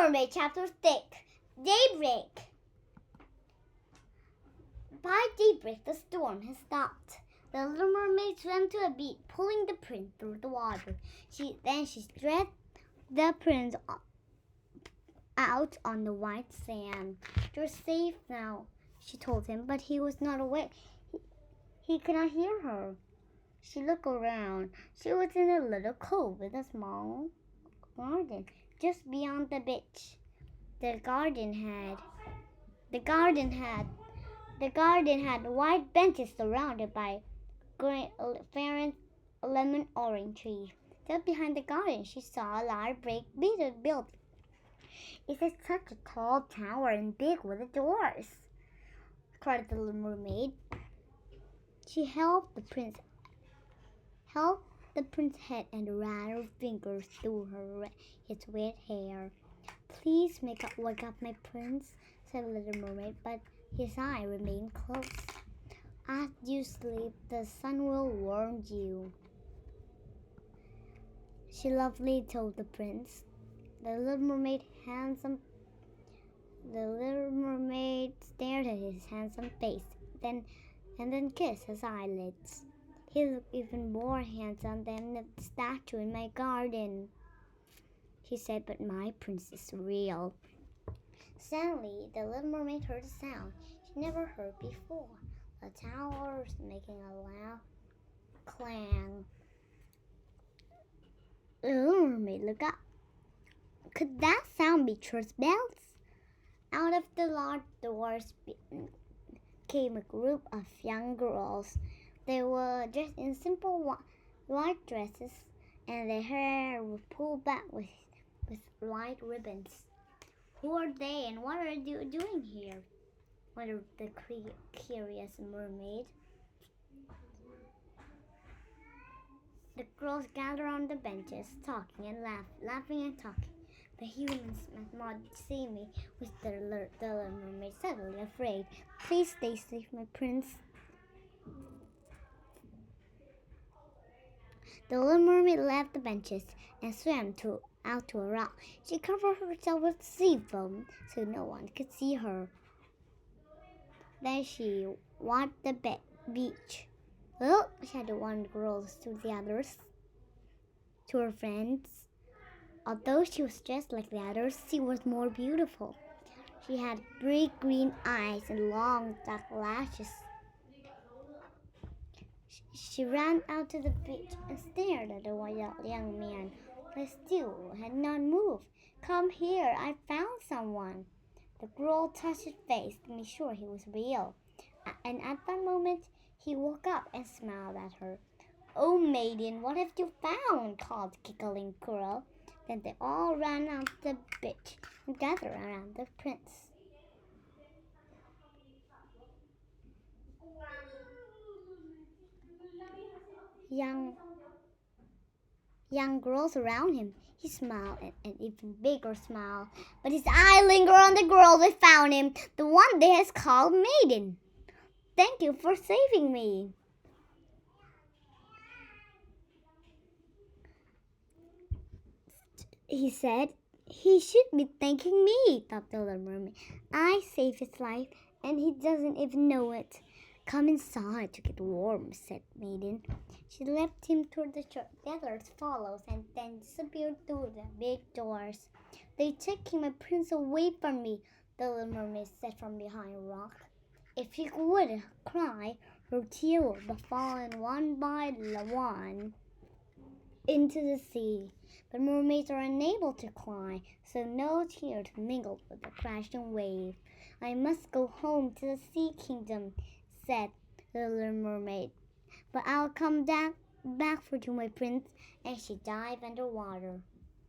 Mermaid, Chapter 6, Daybreak. By daybreak, the storm had stopped. The little mermaid swam to a beach, pulling the prince through the water. She stretched the prince out on the white sand. "You're safe now," she told him, but he was not awake. He could not hear her. She looked around. She was in a little cove with a small garden just beyond the beach. The garden had white benches surrounded by fragrant lemon orange trees. Just behind the garden, she saw a large brick building. "It is such a tall tower and big with the doors," cried the little mermaid. She held the prince's head and ran her fingers through his wet hair. "Please wake up my prince," said the little mermaid, but his eye remained closed. "As you sleep, the sun will warm you," she lovingly told the prince. The little mermaid stared at his handsome face, and then kissed his eyelids. "He looked even more handsome than the statue in my garden," she said, "but my prince is real." Suddenly, the little mermaid heard a sound she never heard before. The tower was making a loud clang. The little mermaid looked up. Could that sound be church bells? Out of the large doors came a group of young girls. They were dressed in simple white dresses, and their hair was pulled back with white ribbons. "Who are they, and what are you doing here?" wondered the curious mermaid. The girls gathered on the benches, talking and laughing and talking. "The humans must not see me," whispered the little mermaid, suddenly afraid. "Please stay safe, my prince." The little mermaid left the benches and swam out to a rock. She covered herself with sea foam so no one could see her. Then she walked the beach. "Look," said one girl to the others, to her friends. Although she was dressed like the others, she was more beautiful. She had big green eyes and long dark lashes. She ran out to the beach and stared at the young man, but still had not moved. "Come here, I found someone." The girl touched his face to make sure he was real, and at that moment he woke up and smiled at her. "Oh, maiden, what have you found?" called the giggling girl. Then they all ran out the beach and gathered around the prince. Young girls around him. He smiled, an even bigger smile, but his eye lingered on the girl that found him, the one they had called maiden. "Thank you for saving me," he said. "He should be thanking me," thought the little mermaid. "I saved his life, and he doesn't even know it." "Come inside to get warm," said maiden. She left him toward the shore. The others followed and then disappeared through the big doors. "They're taking my prince away from me," the little mermaid said from behind a rock. If she would cry, her tears would fall one by one into the sea. But mermaids are unable to cry, so no tears mingled with the crashing wave. "I must go home to the sea kingdom," said the little mermaid. "But I'll come back for you, my prince," and she dived underwater.